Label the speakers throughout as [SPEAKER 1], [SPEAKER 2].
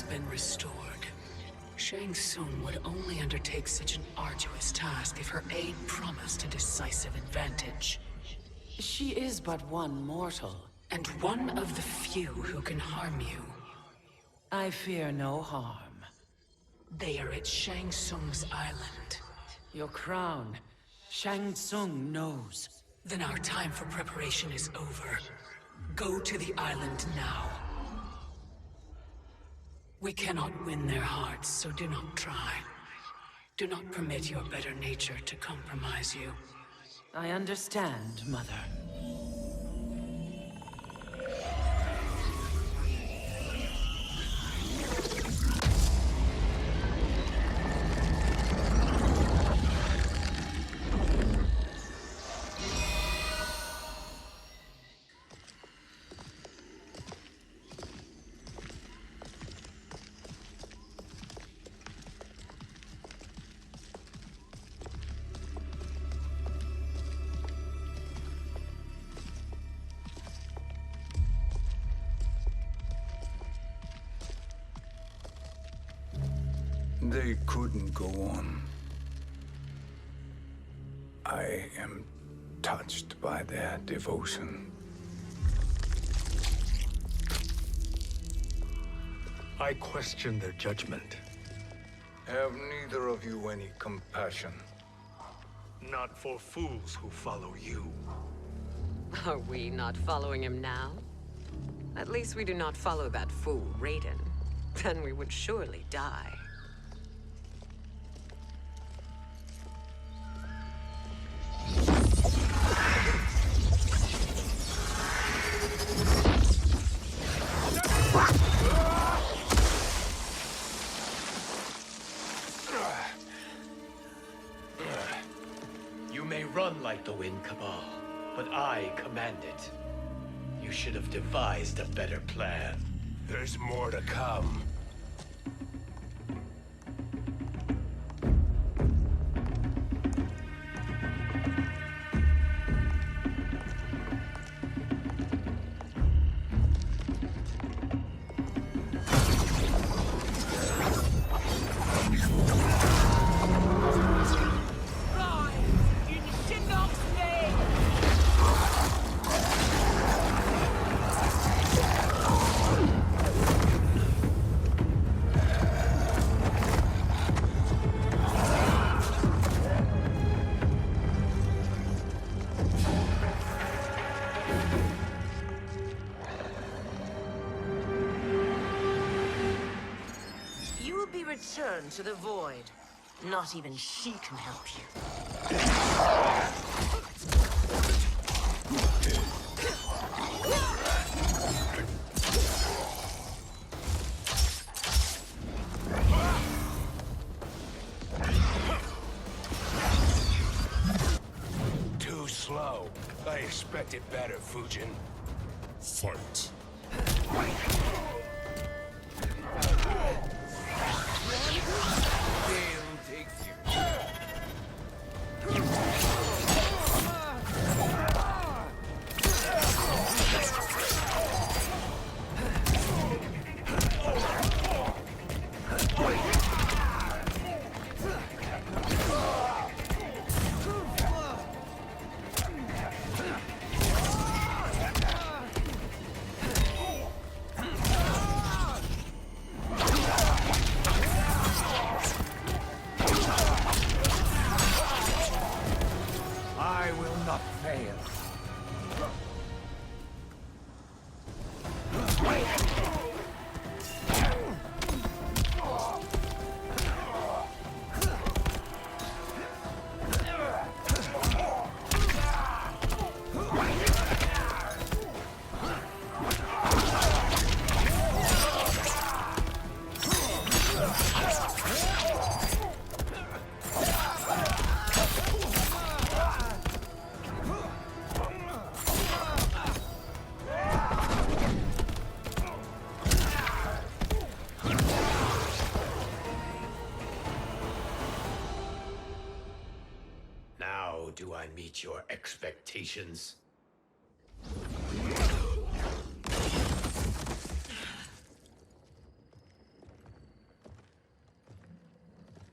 [SPEAKER 1] been restored. Shang Tsung would only undertake such an arduous task if her aid promised a decisive advantage.
[SPEAKER 2] She is but one mortal.
[SPEAKER 1] And one of the few who can harm you.
[SPEAKER 2] I fear no harm.
[SPEAKER 1] They are at Shang Tsung's island.
[SPEAKER 2] Your crown. Shang Tsung knows.
[SPEAKER 1] Then our time for preparation is over. Go to the island now. We cannot win their hearts, so do not try. Do not permit your better nature to compromise you.
[SPEAKER 2] I understand, Mother.
[SPEAKER 3] They couldn't go on. I am touched by their devotion.
[SPEAKER 4] I question their judgment.
[SPEAKER 3] Have neither of you any compassion?
[SPEAKER 4] Not for fools who follow you.
[SPEAKER 5] Are we not following him now? At least we do not follow that fool, Raiden. Then we would surely die.
[SPEAKER 6] You may run like the wind, Cabal, but I command it. You should have devised a better plan.
[SPEAKER 4] There's more to come.
[SPEAKER 2] Return to the void. Not even she can help you.
[SPEAKER 4] Too slow. I expected better, Fujin.
[SPEAKER 7] Fight.
[SPEAKER 3] I will not fail.
[SPEAKER 6] Do I meet your expectations?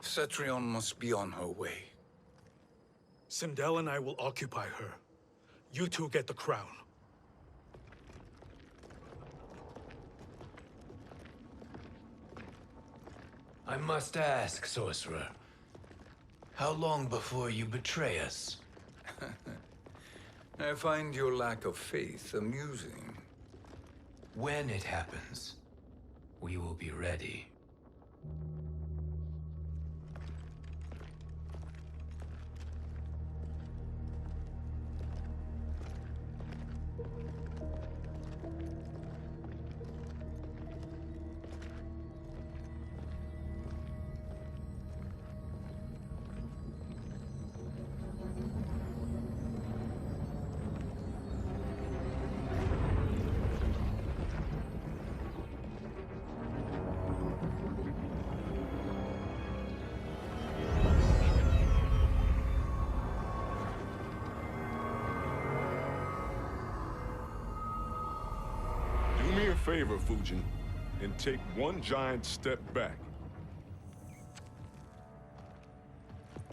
[SPEAKER 3] Cetrion must be on her way.
[SPEAKER 4] Sindel and I will occupy her. You two get the crown.
[SPEAKER 6] I must ask, sorcerer. How long before you betray us?
[SPEAKER 3] I find your lack of faith amusing.
[SPEAKER 6] When it happens, we will be ready.
[SPEAKER 7] Do me a favor, Fujin, and take one giant step back.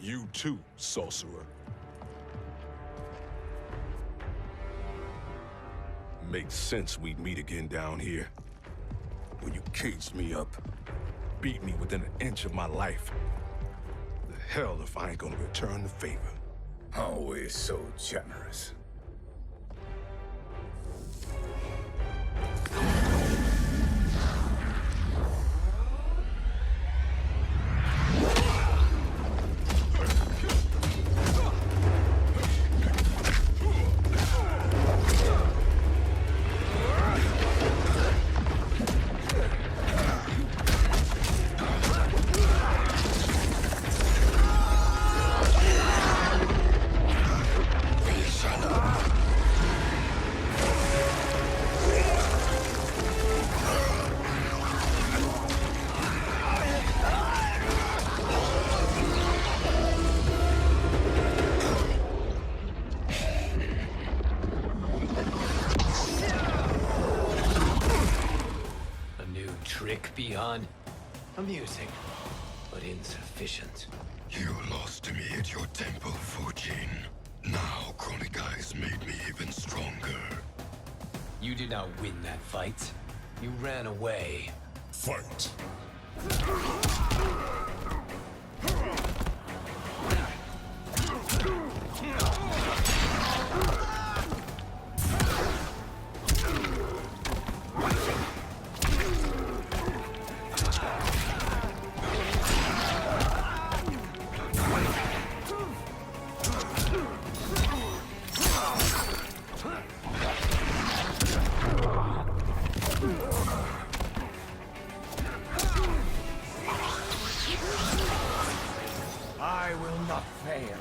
[SPEAKER 7] You too, sorcerer. Makes sense we'd meet again down here. When you caged me up, beat me within an inch of my life. The hell if I ain't gonna return the favor.
[SPEAKER 3] Always so generous.
[SPEAKER 6] Beyond amusing, but insufficient.
[SPEAKER 8] You lost me at your temple, Fujin. Now Chronic Eyes made me even stronger.
[SPEAKER 6] You did not win that fight. You ran away.
[SPEAKER 7] Fight!
[SPEAKER 6] I will not fail.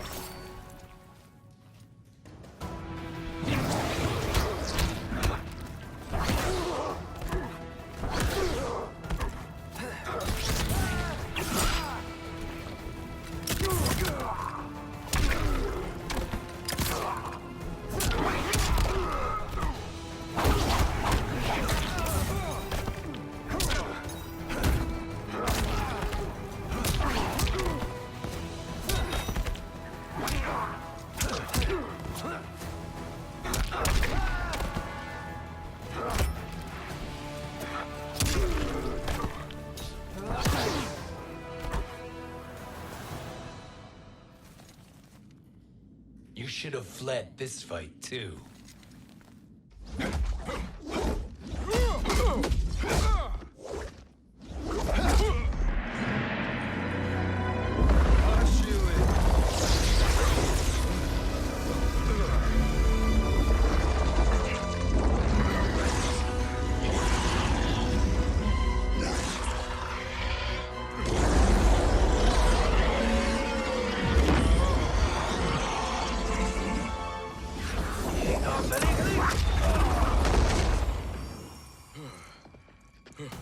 [SPEAKER 6] You should have fled this fight, too.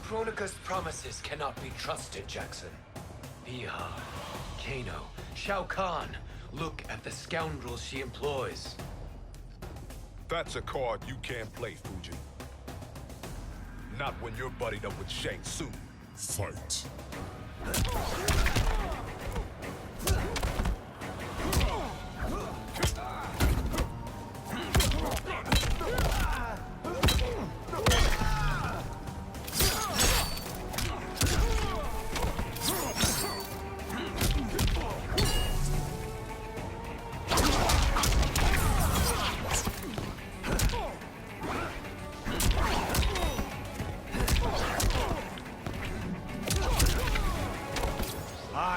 [SPEAKER 6] Kronika's promises cannot be trusted, Jackson. Biha, Kano, Shao Kahn. Look at the scoundrels she employs.
[SPEAKER 7] That's a card you can't play, Fujin. Not when you're buddied up with Shang Tsung. Fight!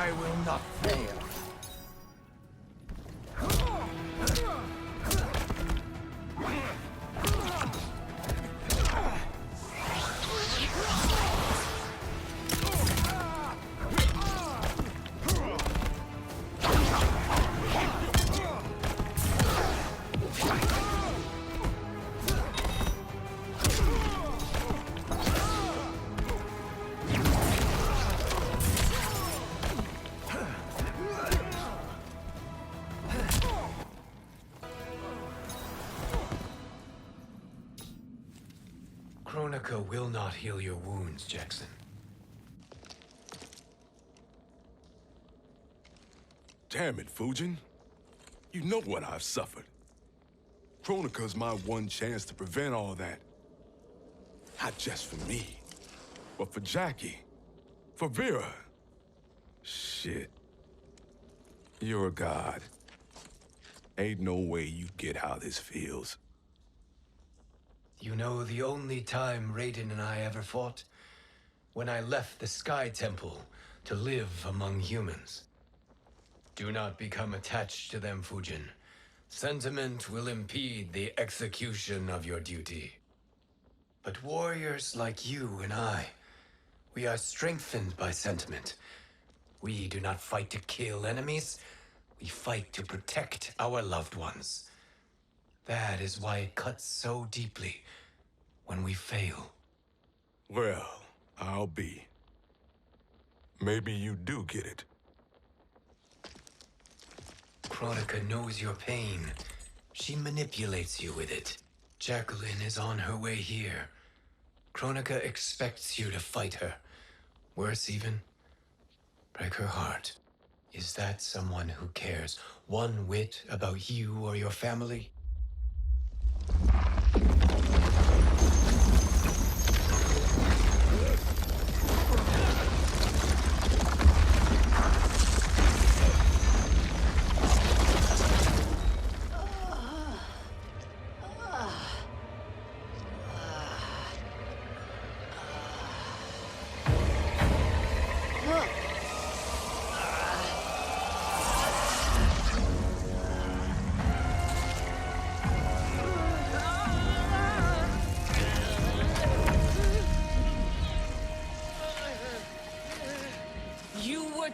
[SPEAKER 6] I will not fail. Kronika will not heal your wounds, Jackson.
[SPEAKER 7] Damn it, Fujin. You know what I've suffered. Kronika's my one chance to prevent all that. Not just for me, but for Jackie, for Vera. Shit. You're a god. Ain't no way you get how this feels.
[SPEAKER 6] You know the only time Raiden and I ever fought? When I left the Sky Temple to live among humans. Do not become attached to them, Fujin. Sentiment will impede the execution of your duty. But warriors like you and I, we are strengthened by sentiment. We do not fight to kill enemies. We fight to protect our loved ones. That is why it cuts so deeply when we fail.
[SPEAKER 7] Well, I'll be. Maybe you do get it.
[SPEAKER 6] Kronika knows your pain. She manipulates you with it. Jacqueline is on her way here. Kronika expects you to fight her. Worse even, break her heart. Is that someone who cares one whit about you or your family?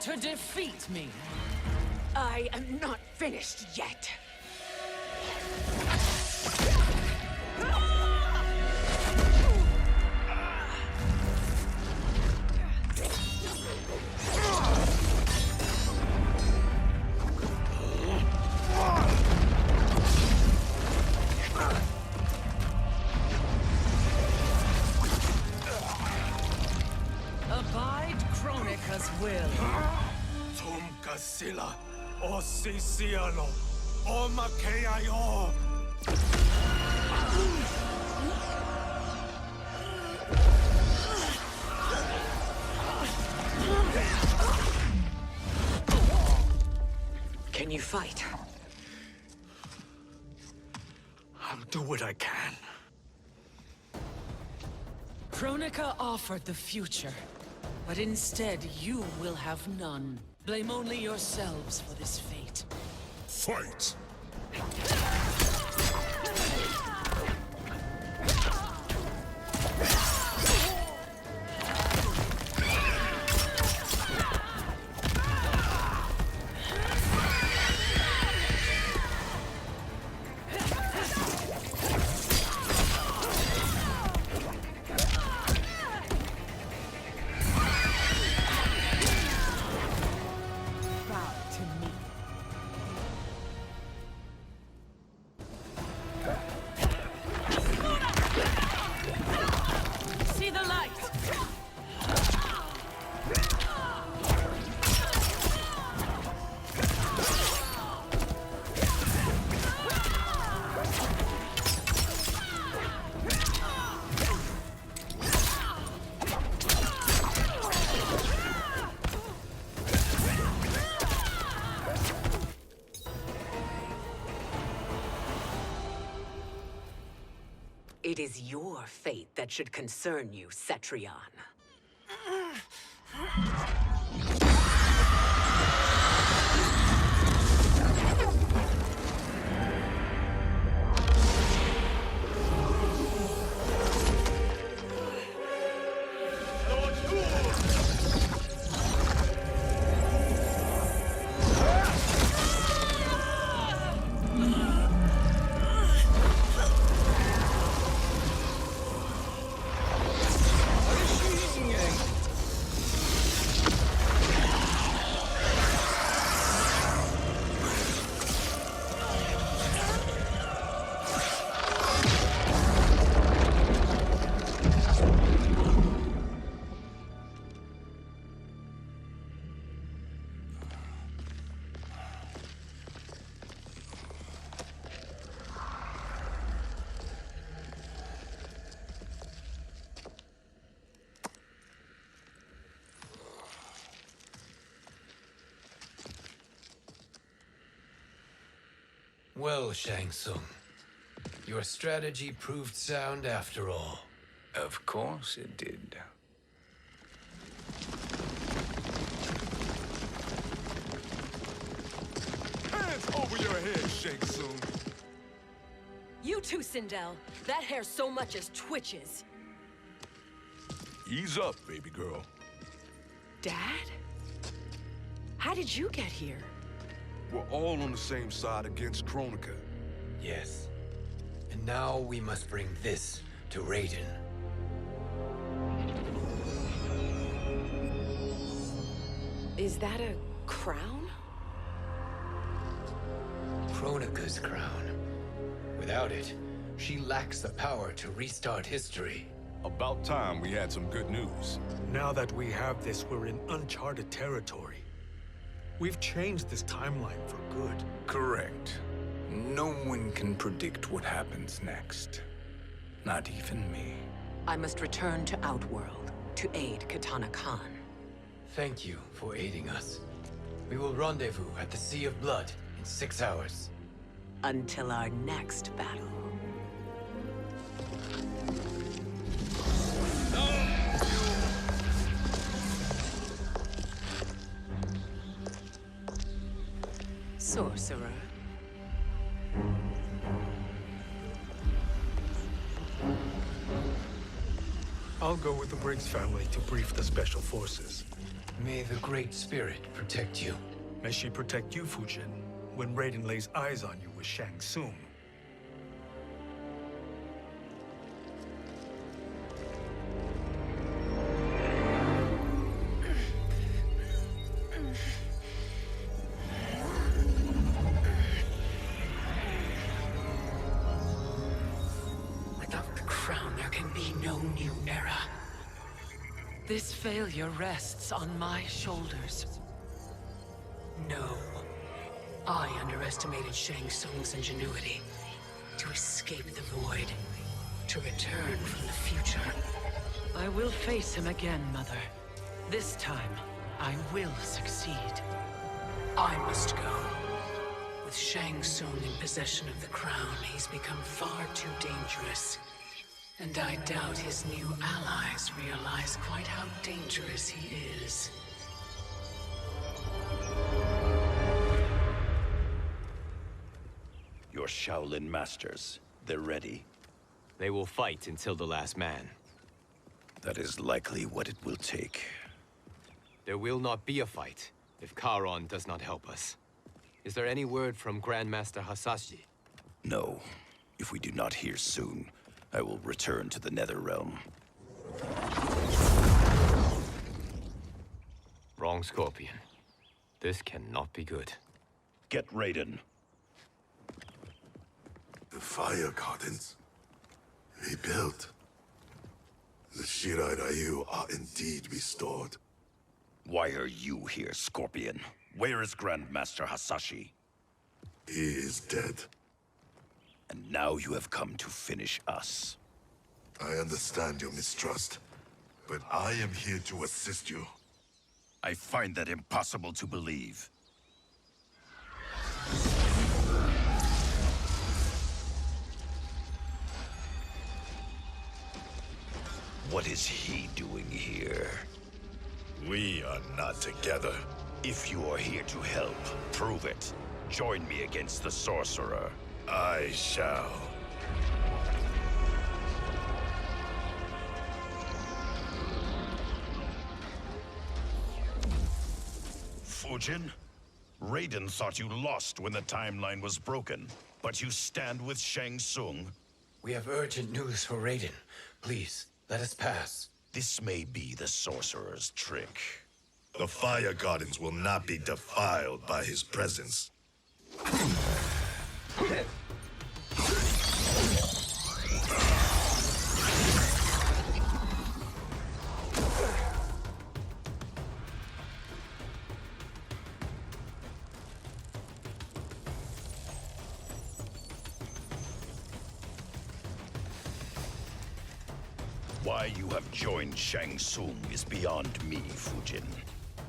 [SPEAKER 1] To defeat me. I am not finished yet. Abide Kronika's will.
[SPEAKER 4] Sila, o Sisialo, o Makeayo.
[SPEAKER 5] Can you fight?
[SPEAKER 4] I'll do what I can.
[SPEAKER 1] Kronika offered the future, but instead you will have none. Blame only yourselves for this fate.
[SPEAKER 7] Fight!
[SPEAKER 5] It is your fate that should concern you, Cetrion.
[SPEAKER 6] Well, Shang Tsung, your strategy proved sound after all.
[SPEAKER 3] Of course it did.
[SPEAKER 7] Hands over your head, Shang Tsung.
[SPEAKER 2] You too, Sindel. That hair so much as twitches.
[SPEAKER 7] Ease up, baby girl.
[SPEAKER 2] Dad? How did you get here?
[SPEAKER 7] We're all on the same side against Kronika.
[SPEAKER 6] Yes. And now we must bring this to Raiden.
[SPEAKER 2] Is that a crown?
[SPEAKER 6] Kronika's crown. Without it, she lacks the power to restart history.
[SPEAKER 7] About time we had some good news.
[SPEAKER 4] Now that we have this, we're in uncharted territory. We've changed this timeline for good.
[SPEAKER 3] Correct. No one can predict what happens next. Not even me.
[SPEAKER 5] I must return to Outworld to aid Katana Khan.
[SPEAKER 6] Thank you for aiding us. We will rendezvous at the Sea of Blood in 6 hours.
[SPEAKER 5] Until our next battle. Sorcerer.
[SPEAKER 4] I'll go with the Briggs family to brief the Special Forces.
[SPEAKER 6] May the Great Spirit protect you.
[SPEAKER 4] May she protect you, Fujin, when Raiden lays eyes on you with Shang Tsung.
[SPEAKER 1] Without the crown, there can be no new era. This failure rests on my shoulders. No. I underestimated Shang Tsung's ingenuity. To escape the void. To return from the future. I will face him again, Mother. This time, I will succeed. I must go. With Shang Tsung in possession of the crown, he's become far too dangerous. And I doubt his new allies realize quite how dangerous he is.
[SPEAKER 9] Your Shaolin masters, they're ready.
[SPEAKER 10] They will fight until the last man.
[SPEAKER 9] That is likely what it will take.
[SPEAKER 10] There will not be a fight if Charon does not help us. Is there any word from Grandmaster Hasashi?
[SPEAKER 9] No. If we do not hear soon, I will return to the Netherrealm.
[SPEAKER 10] Wrong, Scorpion. This cannot be good.
[SPEAKER 9] Get Raiden.
[SPEAKER 11] The fire gardens. Rebuilt. The Shirai Ryu are indeed restored.
[SPEAKER 9] Why are you here, Scorpion? Where is Grandmaster Hasashi?
[SPEAKER 11] He is dead.
[SPEAKER 9] And now you have come to finish us.
[SPEAKER 11] I understand your mistrust, but I am here to assist you.
[SPEAKER 9] I find that impossible to believe. What is he doing here?
[SPEAKER 11] We are not together.
[SPEAKER 9] If you are here to help, prove it. Join me against the Sorcerer.
[SPEAKER 11] I shall.
[SPEAKER 9] Fujin? Raiden thought you lost when the timeline was broken, but you stand with Shang Tsung.
[SPEAKER 6] We have urgent news for Raiden. Please, let us pass.
[SPEAKER 9] This may be the Sorcerer's trick.
[SPEAKER 11] The fire gardens will not be defiled by his presence.
[SPEAKER 9] Why you have joined Shang Tsung is beyond me, Fujin.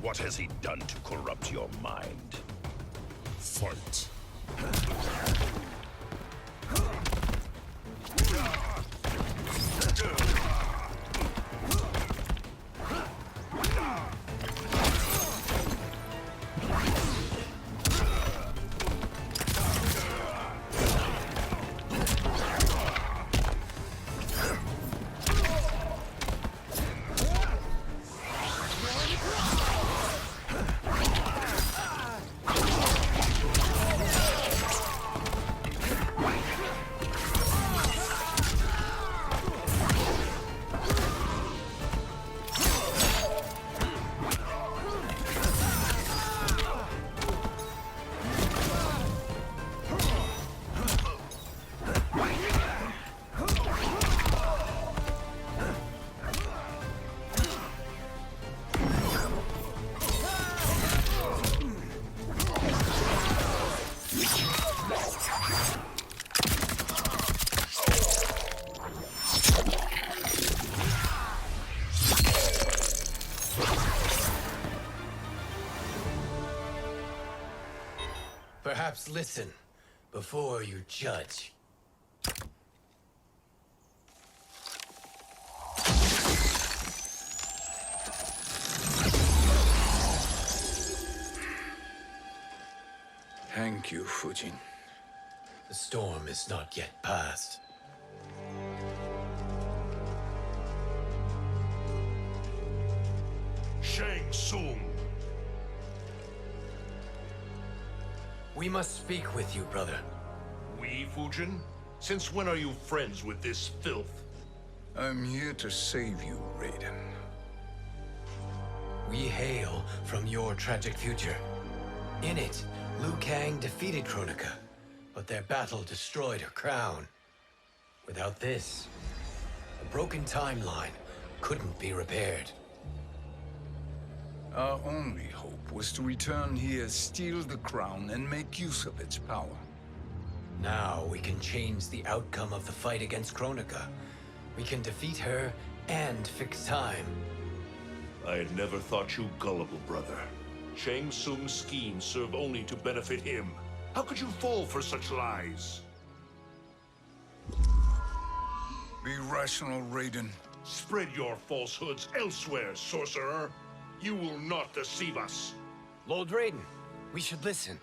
[SPEAKER 9] What has he done to corrupt your mind?
[SPEAKER 11] Fight.
[SPEAKER 6] Perhaps listen before you judge.
[SPEAKER 3] Thank you, Fujin.
[SPEAKER 6] The storm is not yet past.
[SPEAKER 9] Shang Tsung.
[SPEAKER 6] We must speak with you, brother.
[SPEAKER 9] We, Fujin? Since when are you friends with this filth?
[SPEAKER 3] I'm here to save you, Raiden.
[SPEAKER 6] We hail from your tragic future. In it, Liu Kang defeated Kronika, but their battle destroyed her crown. Without this, a broken timeline couldn't be repaired.
[SPEAKER 3] Our only hope was to return here, steal the crown, and make use of its power.
[SPEAKER 6] Now we can change the outcome of the fight against Kronika. We can defeat her and fix time.
[SPEAKER 9] I had never thought you gullible, brother. Shang Tsung's schemes serve only to benefit him. How could you fall for such lies?
[SPEAKER 3] Be rational, Raiden.
[SPEAKER 9] Spread your falsehoods elsewhere, sorcerer. You will not deceive us.
[SPEAKER 6] Lord Raiden, we should listen.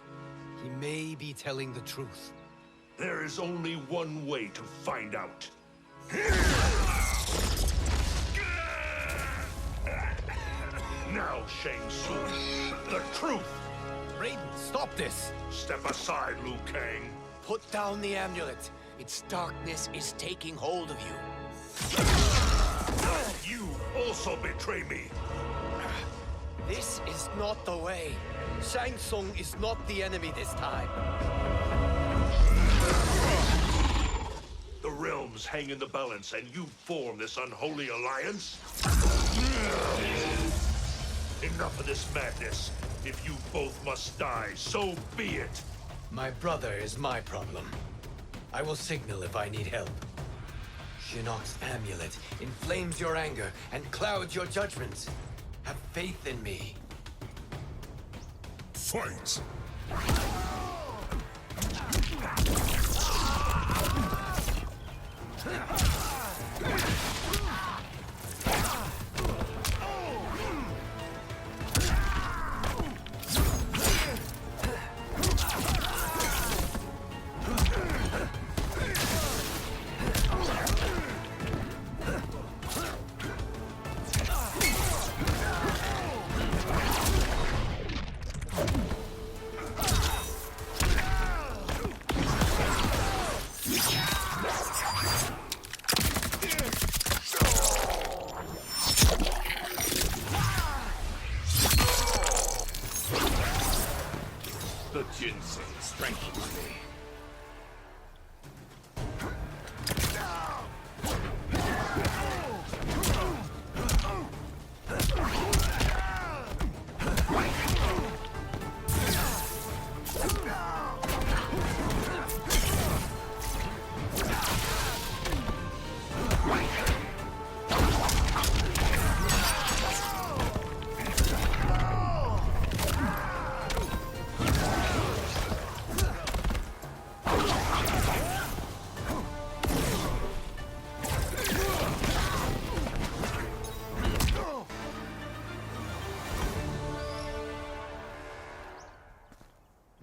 [SPEAKER 6] He may be telling the truth.
[SPEAKER 9] There is only one way to find out. Now, Shang Tsung, the truth!
[SPEAKER 6] Raiden, stop this!
[SPEAKER 9] Step aside, Liu Kang.
[SPEAKER 6] Put down the amulet. Its darkness is taking hold of you.
[SPEAKER 9] You also betray me.
[SPEAKER 6] This is not the way. Shang Tsung is not the enemy this time.
[SPEAKER 9] The realms hang in the balance, and you form this unholy alliance? Enough of this madness. If you both must die, so be it.
[SPEAKER 6] My brother is my problem. I will signal if I need help. Shinnok's amulet inflames your anger and clouds your judgments. Have faith in me.
[SPEAKER 11] Fight!
[SPEAKER 9] The ginseng strengthens me.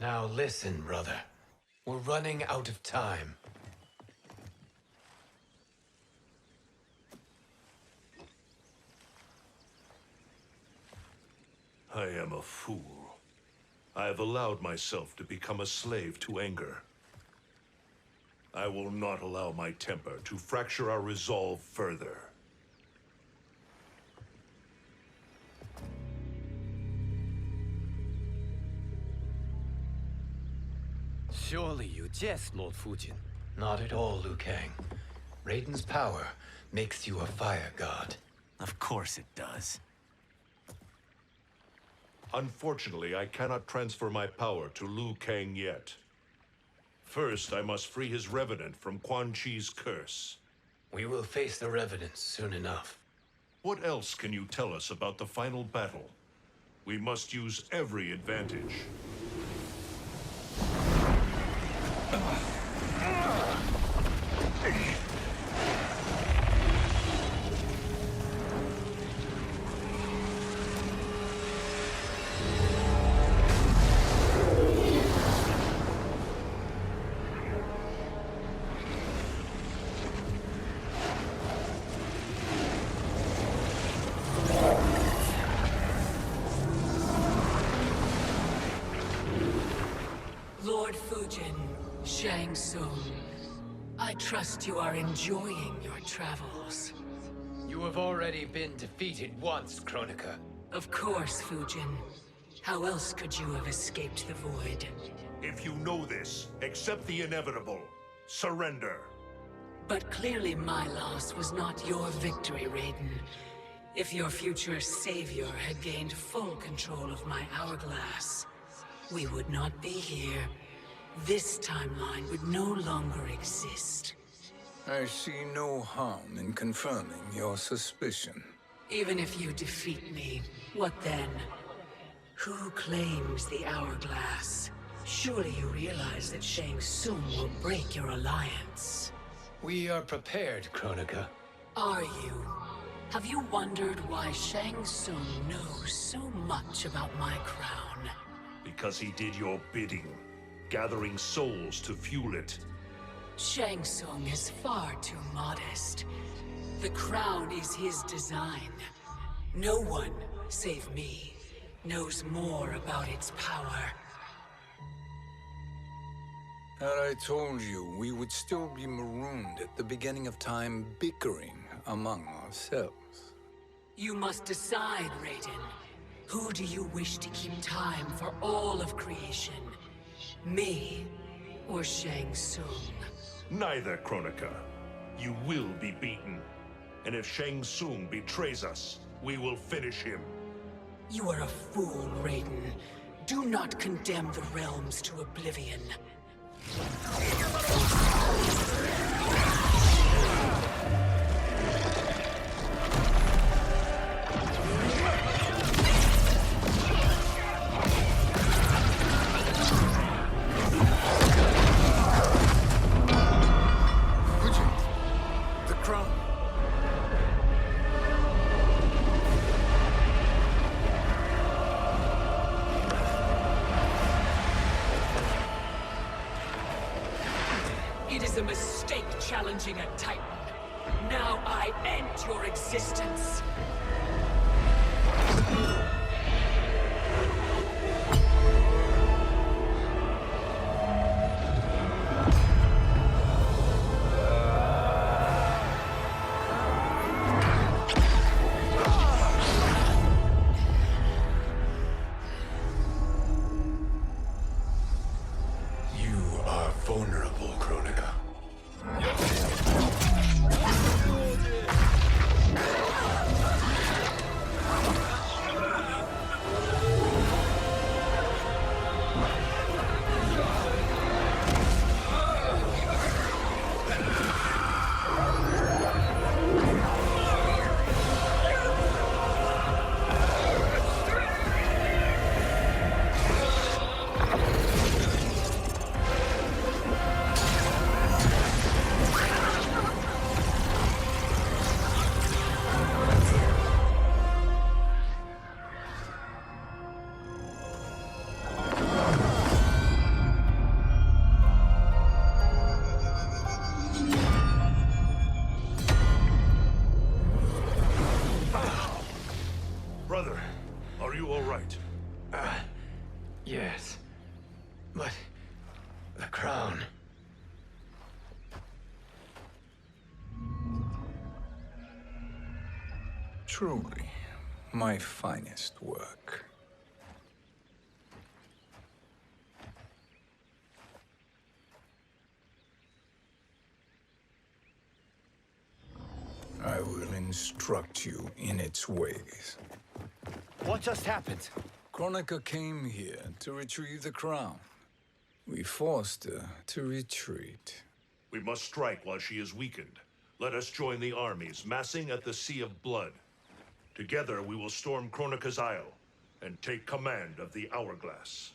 [SPEAKER 6] Now listen, brother. We're running out of time.
[SPEAKER 9] I am a fool. I have allowed myself to become a slave to anger. I will not allow my temper to fracture our resolve further.
[SPEAKER 10] Surely you jest, Lord Fujin.
[SPEAKER 6] Not at all, Liu Kang. Raiden's power makes you a fire god.
[SPEAKER 12] Of course it does.
[SPEAKER 9] Unfortunately, I cannot transfer my power to Liu Kang yet. First, I must free his revenant from Quan Chi's curse.
[SPEAKER 6] We will face the Revenants soon enough.
[SPEAKER 9] What else can you tell us about the final battle? We must use every advantage.
[SPEAKER 1] Lord Fujin, Shang Tsung, I trust you are enjoying your travels.
[SPEAKER 6] You have already been defeated once, Kronika.
[SPEAKER 1] Of course, Fujin. How else could you have escaped the void?
[SPEAKER 9] If you know this, accept the inevitable. Surrender.
[SPEAKER 1] But clearly my loss was not your victory, Raiden. If your future savior had gained full control of my hourglass, we would not be here. This timeline would no longer exist.
[SPEAKER 3] I see no harm in confirming your suspicion.
[SPEAKER 1] Even if you defeat me, what then? Who claims the hourglass? Surely you realize that Shang Tsung will break your alliance.
[SPEAKER 6] We are prepared, Kronika.
[SPEAKER 1] Are you? Have you wondered why Shang Tsung knows so much about my crown?
[SPEAKER 9] Because he did your bidding, gathering souls to fuel it.
[SPEAKER 1] Shang Tsung is far too modest. The crown is his design. No one, save me, knows more about its power.
[SPEAKER 3] Had I told you, we would still be marooned at the beginning of time, bickering among ourselves.
[SPEAKER 1] You must decide, Raiden. Who do you wish to keep time for all of creation? Me or Shang Tsung?
[SPEAKER 9] Neither, Kronika. You will be beaten. And if Shang Tsung betrays us, we will finish him.
[SPEAKER 1] You are a fool, Raiden. Do not condemn the realms to oblivion.
[SPEAKER 3] The crown.
[SPEAKER 1] It is a mistake challenging a Titan. Now I end your existence.
[SPEAKER 3] You are vulnerable, Kronika.
[SPEAKER 6] Yes. But... the crown...
[SPEAKER 3] Truly, my finest work. I will instruct you in its ways.
[SPEAKER 12] What just happened?
[SPEAKER 3] Kronika came here to retrieve the crown. We forced her to retreat.
[SPEAKER 9] We must strike while she is weakened. Let us join the armies, massing at the Sea of Blood. Together we will storm Kronika's Isle and take command of the Hourglass.